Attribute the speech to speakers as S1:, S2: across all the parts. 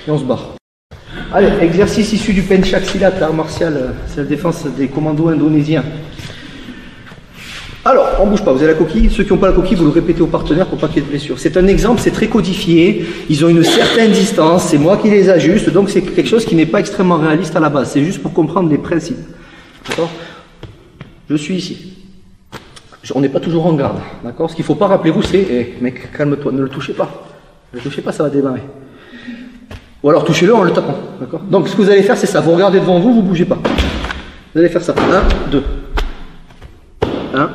S1: et on se barre. Allez, exercice issu du Pencak Silat, l'art martial, c'est la défense des commandos indonésiens. Alors, on bouge pas, vous avez la coquille. Ceux qui n'ont pas la coquille, vous le répétez au partenaire pour pas qu'il y ait de blessure. C'est un exemple, c'est très codifié. Ils ont une certaine distance, c'est moi qui les ajuste, donc c'est quelque chose qui n'est pas extrêmement réaliste à la base. C'est juste pour comprendre les principes. D'accord? Je suis ici. On n'est pas toujours en garde. D'accord? Ce qu'il ne faut pas, rappelez-vous, c'est hey, mec, calme-toi, ne le touchez pas. Ne le touchez pas, ça va démarrer. Ou alors touchez-le en le tapant. D'accord? Donc ce que vous allez faire, c'est ça. Vous regardez devant vous, vous ne bougez pas. Vous allez faire ça. 1, 2. 1,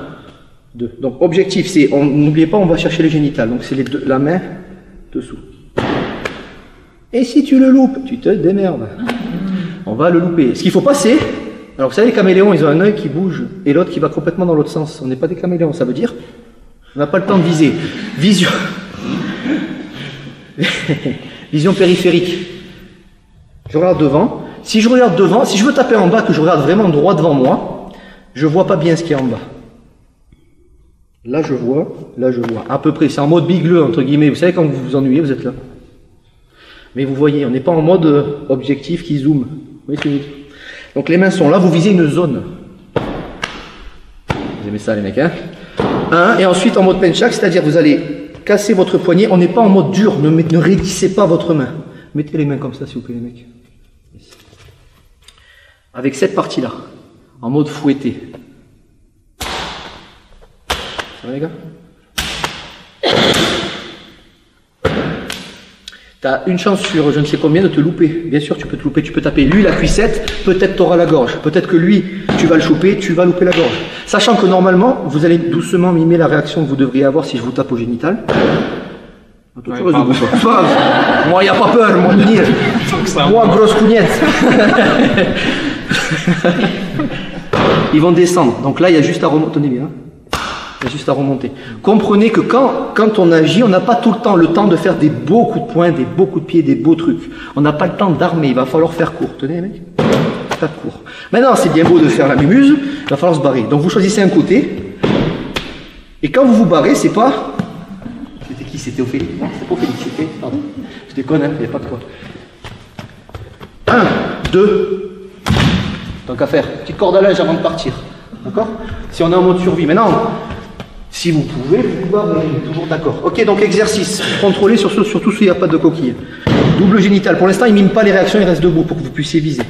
S1: 2. Donc objectif, c'est, n'oubliez pas, on va chercher les génitales. Donc c'est la main dessous. Et si tu le loupes, tu te démerdes. On va le louper. Ce qu'il faut pas, c'est... Alors vous savez, les caméléons, ils ont un œil qui bouge et l'autre qui va complètement dans l'autre sens. On n'est pas des caméléons, ça veut dire on n'a pas le temps de viser. Vision. Vision périphérique. Je regarde devant. Si je regarde devant, si je veux taper en bas, que je regarde vraiment droit devant moi, je vois pas bien ce qu'il y a en bas. Là je vois, à peu près. C'est en mode bigleux, entre guillemets. Vous savez, quand vous vous ennuyez, vous êtes là. Mais vous voyez, on n'est pas en mode objectif qui zoome. Vous voyez ce que je veux dire? Donc les mains sont là, vous visez une zone. Vous aimez ça les mecs, hein? Et ensuite en mode Pencak, c'est-à-dire vous allez casser votre poignet. On n'est pas en mode dur, ne raidissez pas votre main. Mettez les mains comme ça s'il vous plaît les mecs. Avec cette partie-là, en mode fouetté. Ça va les gars? Tu as une chance sur je ne sais combien de te louper. Bien sûr, tu peux te louper, tu peux taper. Lui, la cuissette, peut-être tu auras la gorge. Peut-être que lui, tu vas le choper, tu vas louper la gorge. Sachant que normalement, vous allez doucement mimer la réaction que vous devriez avoir si je vous tape au génital. Moi, il n'y a pas peur, moi, de dire. Moi, grosse cougnette. Ils vont descendre. Donc là, il y a juste à remonter. Tenez bien. Il y a juste à remonter. Comprenez que quand on agit, on n'a pas tout le temps de faire des beaux coups de poing, des beaux coups de pied, des beaux trucs. On n'a pas le temps d'armer, il va falloir faire court. Tenez les mecs, tape court. Maintenant, c'est bien beau de faire la mimuse, il va falloir se barrer. Donc vous choisissez un côté, et quand vous vous barrez, c'est pas... C'était qui? C'était Ophélie? Non, c'était pas Ophélie, c'était... Pardon. Je déconne, hein, il n'y a pas de quoi. 1, 2, tant qu'à faire, petite corde à linge avant de partir. D'accord? Si on est en mode survie. Maintenant, si vous pouvez, vous barrez, toujours d'accord. Ok, donc exercice. Contrôlez surtout s'il n'y a pas de coquille. Double génital. Pour l'instant, il ne mime pas les réactions, il reste debout pour que vous puissiez viser.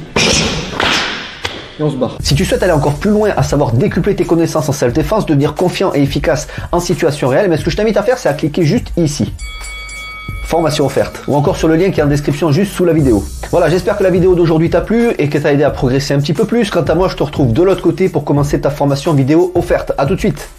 S1: Et on se barre. Si tu souhaites aller encore plus loin, à savoir décupler tes connaissances en self-défense, devenir confiant et efficace en situation réelle, mais ce que je t'invite à faire, c'est à cliquer juste ici. Formation offerte, ou encore sur le lien qui est en description juste sous la vidéo. Voilà, j'espère que la vidéo d'aujourd'hui t'a plu et que t'a aidé à progresser un petit peu plus. Quant à moi, je te retrouve de l'autre côté pour commencer ta formation vidéo offerte. À tout de suite.